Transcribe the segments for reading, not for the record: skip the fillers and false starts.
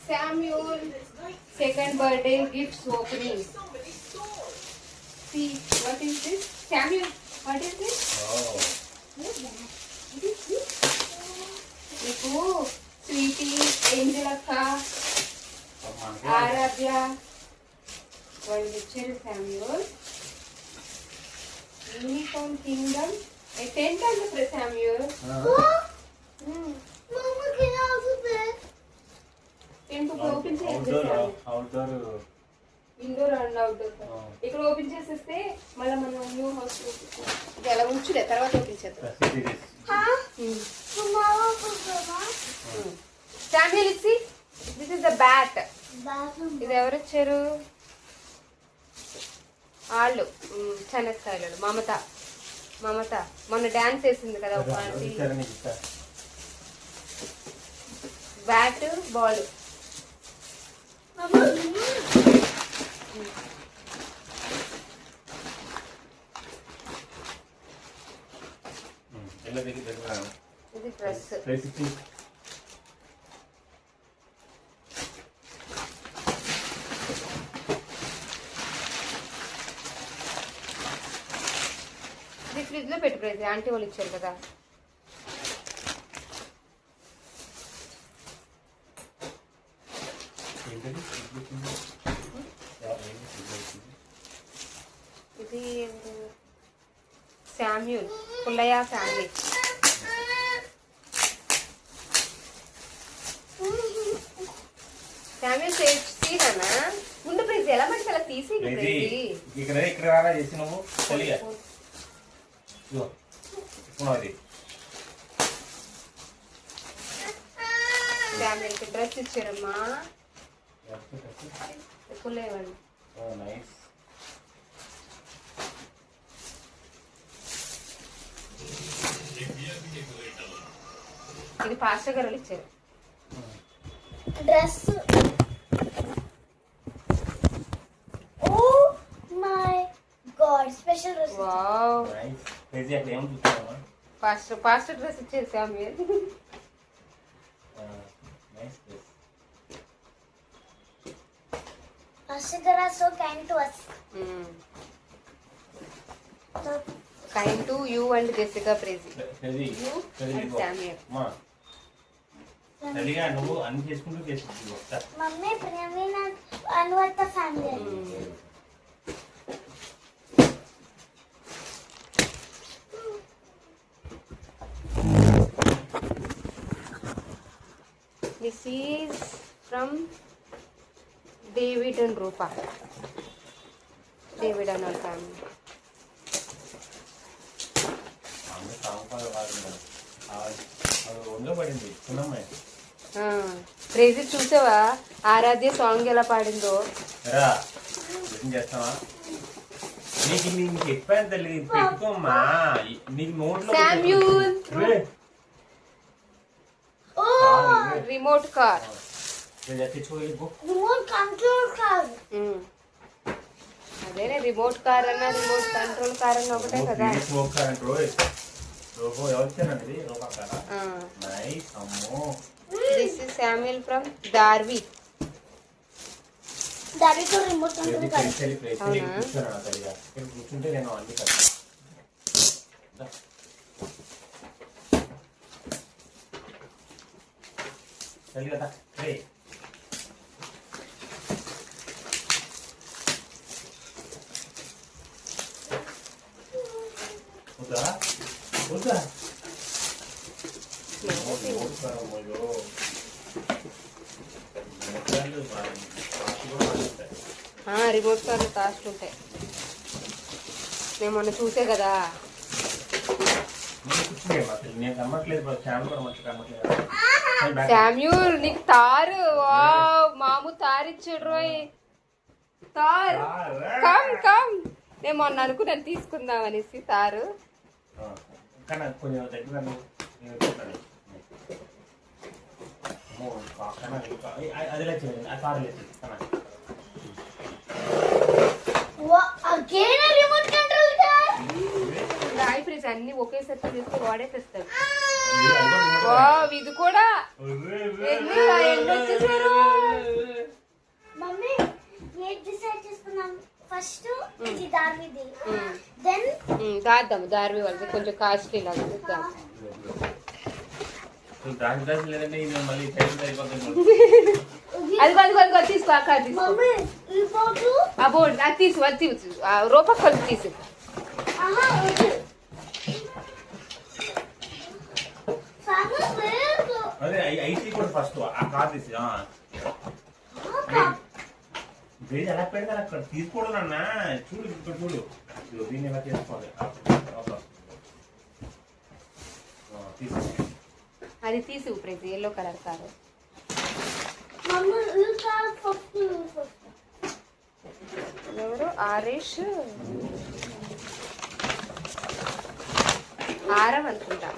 Samuel second birthday gifts opening. See, what is this? Samuel, what is this? Oh. నీకు Sweety, Angel అక్క, ఆరాధ్య వాళ్ళు ఇచ్చారు. Samuel uniform Kingdom tent అంటే Samuel tent open చేసేసాము. Indoor and outdoor ఇక్కడ open చేసేస్తే మళ్ళీ మనం న్యూ హౌస్ ఎలా ఉంచులే తర్వాత ఓపెన్ చేద్దాం. శామ్యూల్ ఇచ్చి దిస్ ఇస్ ద బ్యాట్. ఇది ఎవరు వచ్చారు? వాళ్ళు చెన్నస్థాయిలో మమత మొన్న డాన్స్ వేసింది కదా ఒక ఆంటీ. బ్యాట్ బాల్ ఇది డ్రెస్. ఇది ఫ్రిడ్జ్ లో పెట్టి ప్రైజ్ ఆంటీ వాళ్ళు ఇచ్చారు కదా. ఇది శామ్యూల్ పుల్లయ్య ఫ్యామిలీ. శామ్యూల్ తీరానా ముందు ప్రైజ్ ఎలా మంచి అలా తీసి ఫ్యామిలీకి డ్రెస్ ఇచ్చారమ్మా. పుల్లయ్యవండి. ఇది పాస్టర్ గారు ఇచ్చారు dress. Oh my god special dress. Wow pastor dress ఇచ్చారు Samuel. Pastor are so kind to us. Kind to you and Jessica Prezi. You and Samuel. నువ్వు అన్ని చేసుకుంటూ చేసుకుంటూ మమ్మీ ప్రవీణ్ అనువర్త family. This is from David and Rupa. David and our family. Crazy చూసావా Aradhya song ఎలా పాడిందో. Samuel remote car. అదేనే remote car అన్న రిమోట్ కంట్రోల్ కార్ అన్న ఒకటే కదా. This is Samuel from Darwi. Darwi to remote control car. Remote కార్లు cost ఉంటాయి. నేను మొన్న చూసే కదా. శామ్యూల్ నీకు తారు మాము తారిచ్చాడు రోయ్. తారు కమ్ కమ్. నేను మొన్న అనుకున్నాను తీసుకుందాం అనేసి తారు. అన్ని ఒకేసారి తీసుకొని వాడే తెస్తాడు. వావ్, ఇది కూడా ఎన్ని వచ్చేసారు. మమ్మీ ఏది డిసైడ్ చేసుకున్నాం ఫస్ట్ ఇది దార్విది దెన్ దాద్దాం దారివి వాళ్ళది కొంచెం కాస్ట్లీ లాగా దాద్దాం. అది తీసుకో అక్క తీసుకో. మమ్మీ ఈ పోటు ఆ బోర్డు అది తీసు అది తీసు రూపాయి కలిపి తీసు. ఆహా వద్దు సాగు లేదు అదే ఐసీ కూడా ఫస్ట్ ఆ కార్ తీసి వేడి ఎలా పెడతారు అక్కడ తీసుకోవడం అన్న. చూడు ఇక్కడ చూడు దీన్ని ఎలా తీసుకోవాలి. అది తీసు prize yellow colour car. Mummy ఈ కార్ ఫస్ట్ ఎవరు ఆరేష్ ఆరం అనుకుంటా.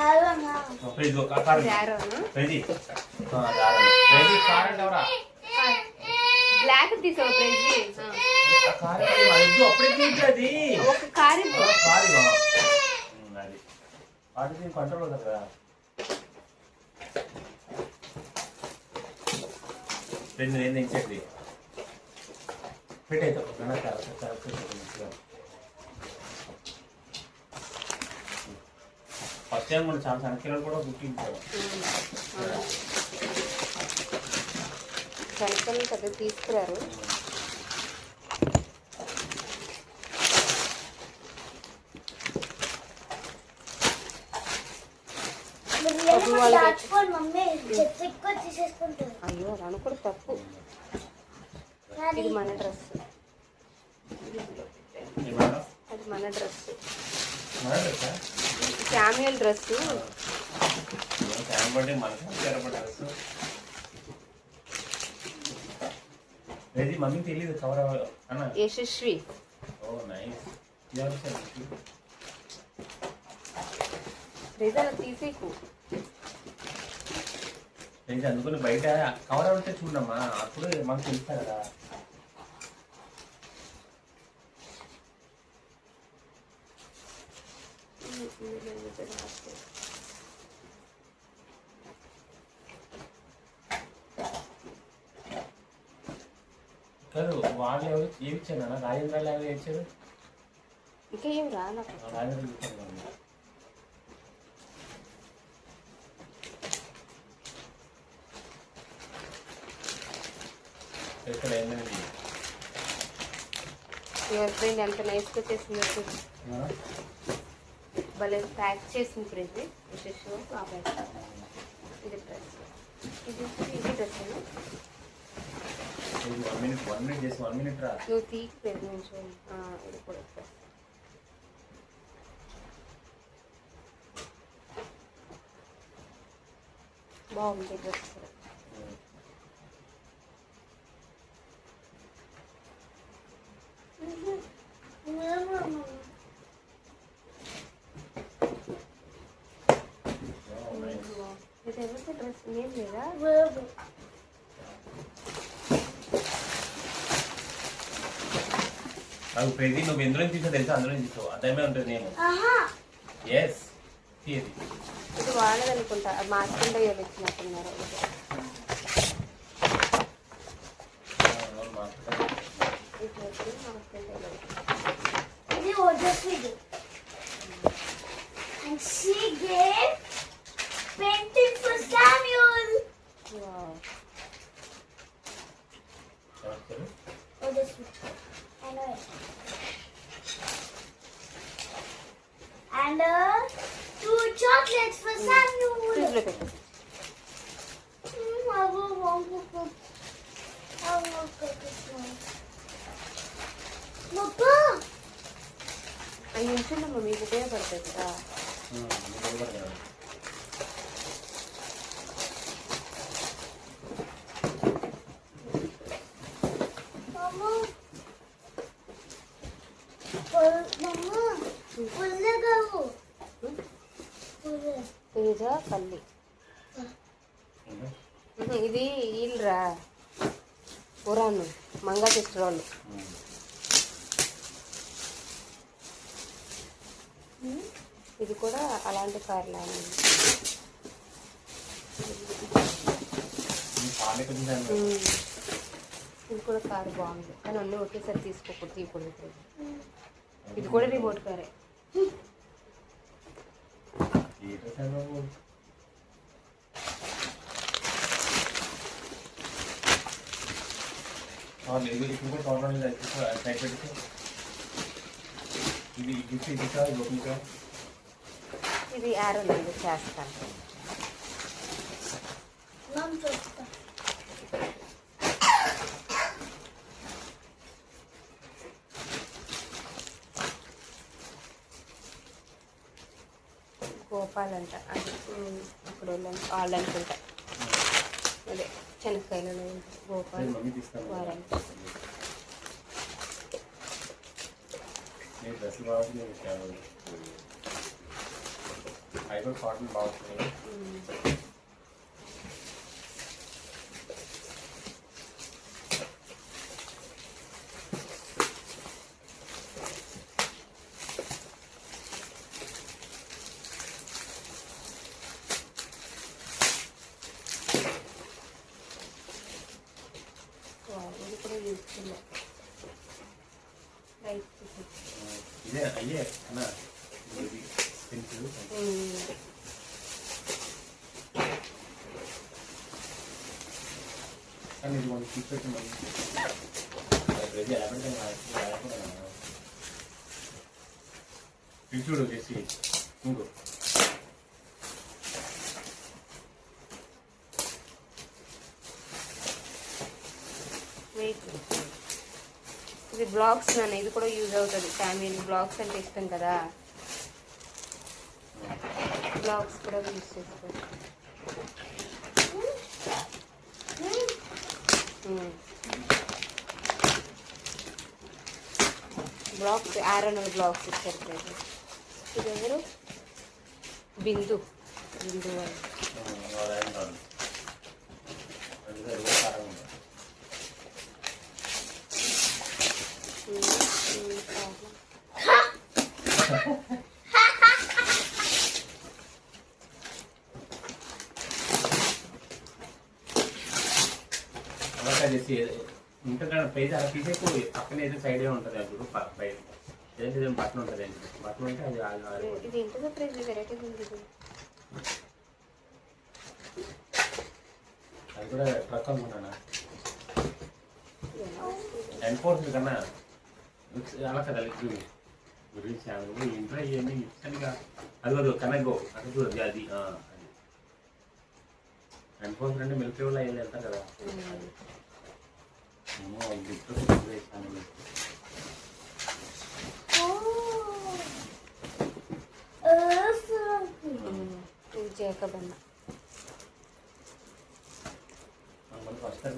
ఆరోనా ఇది ఆరోనా? బ్లాక్ తీసావు ప్రైజ్. అప్పుడే తీసేది ఒక కారు అది కంట్రోల్ కదా. రెండు నేను ఇచ్చేది పెట్టేద్దాం. ఫస్ట్ టైం కూడా చాలా సంఖ్యలో కూడా బుకింగ్ శనకలు కదా తీసుకురారు. దాచుకోండి మమ్మీ చెత్త ఎక్కువ తీసేసుకుంటారు. అయ్యో అది అనుకోడు తప్పు. ఇది మన డ్రెస్, అది మన డ్రెస్, శామ్యుయల్ డ్రెస్. మమ్మీ తెలియదు కవర్ అన్న. యశస్వి. ఓ నైస్. రిజల్ తీసేకు. అందుకని బయట కవర్ ఉంటే చూడమ్మా, అప్పుడు మాకు తెలుస్తా కదా. కాదు వాళ్ళు ఎవరు ఏమి ఇచ్చారు అన్న? రాజేంద్రాలు ఎవరు ఇచ్చారు? ఇంకా ఏం రా నాకు. రాజేంద్ర ఇచ్చారు. ఇక్కడ ఏంటండి యువర్ ఫ్రెండ్ ఎంత నైస్గా చేసింది. భలే ప్యాక్ చేసింది ఫ్రెండ్. యశస్వి ఇది డ్రెస్, ఇది డ్రెస్. వన్ మినిట్ చేసి 1 minute రా. నువ్వు తీకి పెద్ద నుంచి ఇది కూడా బాగుంది డ్రెస్. ఇది ఎవరితో డ్రెస్ నేమ్ లేదా? నాకు ప్రతి నువ్వు ఎందులో తీసా తెలుసా? అందులో తీసావు అర్థమే ఉంటుంది. నేను ఎస్ తీయది ఇది వాడదనుకుంటా. మార్కెండ ఎవరు ఇచ్చినట్టున్నారు. ఇది ఓజస్విది. And she gave painting for Samuel. Wow. Ojasvi. I know it. And 2 chocolates for Samuel. Please look at it. I will want to cook. I will cook this one. Papa. అవి ఉంచుండమ్మా, మీకు ఉపయోగపడుతుంది కదా. Mama. Mama. పుల్లగావు. Teja పల్లి. ఇది వీళ్ళరా పురాణం Manga sister వాళ్ళు. ఇది కూడా అలాంటి కార్ లాగా ఇది కూడా కారు బాగుంది కానీ అన్నీ ఒకేసారి తీయకూడదు. ఇది కూడా రిమోట్ కారే. ఇది యారో లేదు చేస్తాను. గోపాల్ అంట అది అక్కడ వాళ్ళు అనుకుంటా. అదే చెనక్కాయలలో గోపాల్ వారానికి. ఇది కూడా యూస్ఫుల్. ఇదే అయ్యే అన్న కానీ ఇది మనం తీసుకొచ్చి మనం చూడు చేసి ఇంకో ఇది బ్లాగ్స్ నాన్న, ఇది కూడా యూజ్ అవుతుంది. ఫ్యామిలీ బ్లాగ్స్ అంటే ఇష్టం కదా, బ్లాగ్స్ కూడా యూజ్ చేసుకోవచ్చు. బ్లాగ్స్ ఆర్ఎన్ఎల్ బ్లాగ్స్ ఇచ్చారు. ఇది ఎవరు? బిందు వాళ్ళు. ఇంకా ప్రైజ్ అలా తీసేపోయి పక్కన ఏదో సైడే ఉంటుంది. అప్పుడు బయట ఏదైతే బట్టలు ఉంటుంది, బట్టలు ఉంటే అది ఇది ఎంత ప్రైజ్ వెరైటీ ఉంది. అది కూడా ట్రక్ అనుకున్నానా ఎన్ఫోర్స్ కన్నా అలా కదా గురించి ఇంట్లో ఇవన్నీ ఇష్టంగా అది వద్దు కనగో అది చూడదు. అది ఎన్ఫోర్స్ అంటే మిలిటరీ వాళ్ళు అయ్యేది వెళ్తారు కదా. జేకబన్న ఫస్ట్ టైం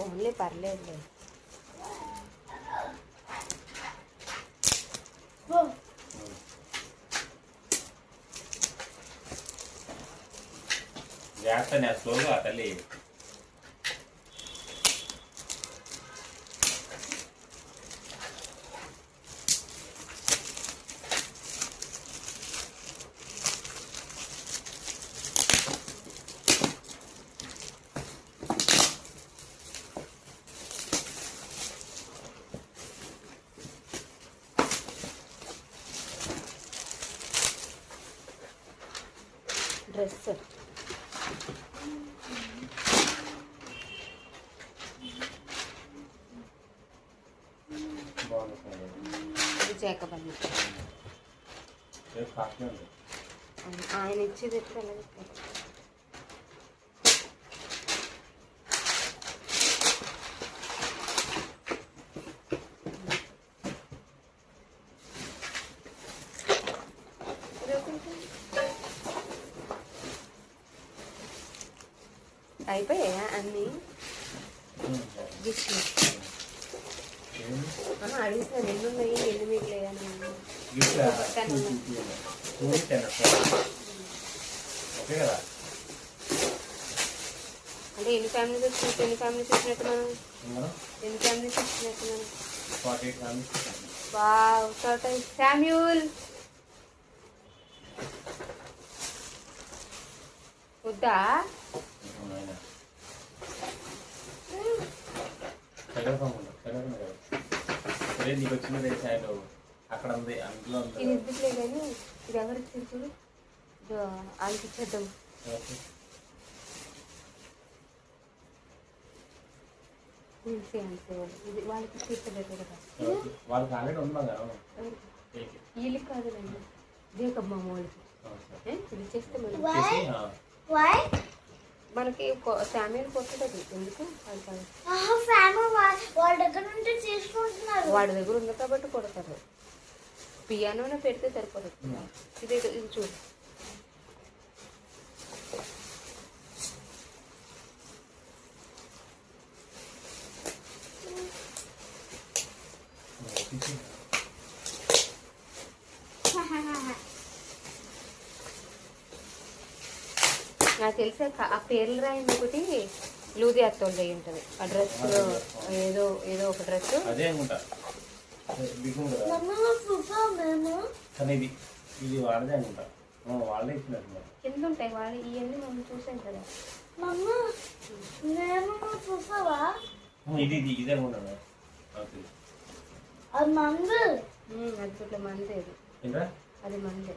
ఓన్లీ పర్లేదు. చేస్తాను స్లోగా తల్లి. డ్రెస్ ఇది జేకబన్న ఆయన ఇచ్చేది ఎప్పుడు ఎలా చెప్పారు. అయిపోయాయా అన్నీ గిఫ్ట్లు? అడుగుతాను ఎన్ని ఉన్నాయి ఎన్ని మీకు లేదని ఓకే కదా అంటే ఎన్ని ఫ్యామిలీస్ వచ్చినట్టు ఎన్ని ఫ్యామిలీస్ వచ్చినట్టు మనం ఎన్ని ఫ్యామిలీస్ వచ్చినట్టు మనం 48 ఫ్యామిలీస్ వావ్ శామ్యూల్ వద్దా నీకు వచ్చినది సైడ్ అక్కడ ఉంది అందులో ఇది ఇద్దరులే కానీ ఇది ఎవరు ఇచ్చారు చూడు వాళ్ళకి ఇచ్చేద్దాం ఇది వాళ్ళకి ఇచ్చేది కదా వాళ్ళకి ఆల్రెడీ ఉన్నాం కదా వీళ్ళకి కాదులేండి జేకమ్మ వాళ్ళకి ఇది చేస్తే మనకి శామ్యూల్ కొట్టదు ఎందుకు వాళ్ళ దగ్గర నుండి తీసుకుంటున్నారు వాడి దగ్గర ఉంది కాబట్టి కొడతారు పియానోనే పెడితే సరిపోదు ఇది ఇది చూడు నాకు తెలిసి ఆ పేర్లు రాయింది ఒకటి లూది అత్తోళ్ళు అయి ఉంటుంది ఆ డ్రెస్ ఏదో ఏదో ఒక డ్రెస్ అదే అనుకుంటా కానీ ఇది వాడదే అనుకుంటా వాళ్ళే ఇచ్చినట్టు కింద ఉంటాయి వాళ్ళు ఇవన్నీ మనం చూసాం కదా ఇది ఇదే అనుకుంటా అది మందు అది ఇట్లా మందే అది మందే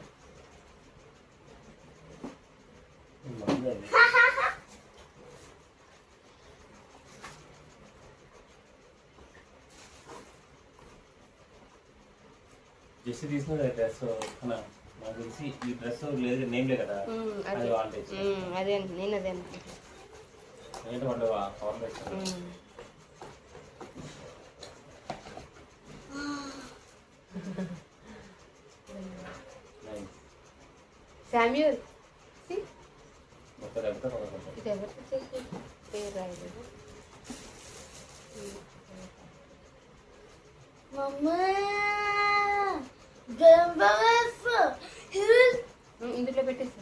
జస్ట్ తీసుకున్న డ్రెస్ నాకు తెలిసి ఈ డ్రెస్ లేదు నేమ్ లే కదా అది వాళ్ళు అదే నేను అదే ఏంటంటే వాళ్ళు కవర్లో ఇచ్చారు శామ్యూల్ మొత్తం ఇది ఎవరికి చేసి పేరు రాయలేదు ఇందులో పెట్టేసి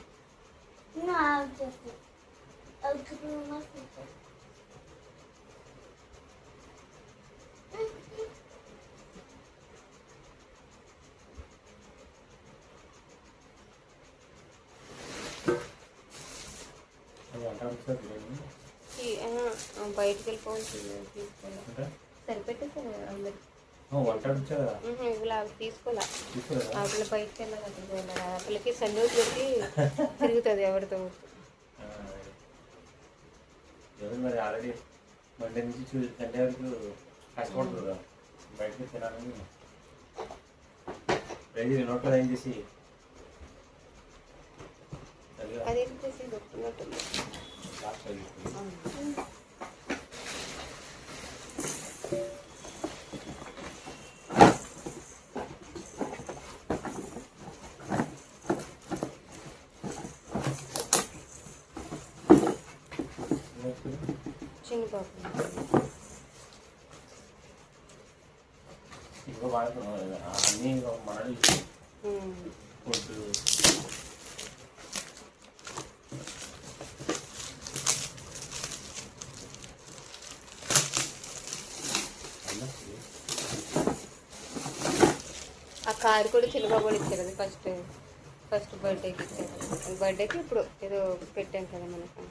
బయటికి వెళ్ళిపోవాలి తీసుకోవాలి సరిపెట్టేసారు అందరికి ఇలా తీసుకోలే ఆ పిల్ల బయటకి వెళ్ళాలి అక్కడికి వెళ్ళాలి ఆ పిల్లకి సండోస్ పెట్టి తిరుగుతుంది ఎవరితో మరి ఆల్రెడీ మండే నుంచి సండే వరకు కష్టపడుతుంది కదా బయటకి తినాలని రెడీ నోట్లో ఏం చేసి అదేం చేసి దొరుకుతున్నట్టుంది చిన్న పాప ఇంకా వాడుతున్నాం అన్నీ మనల్ని ఫుడ్ ఆ కారు కూడా చిన్నబాబు ఇచ్చారు అది ఫస్ట్ బర్త్డేకి ఇచ్చారు బర్త్డేకి ఇప్పుడు ఏదో పెట్టాం కదా మనకు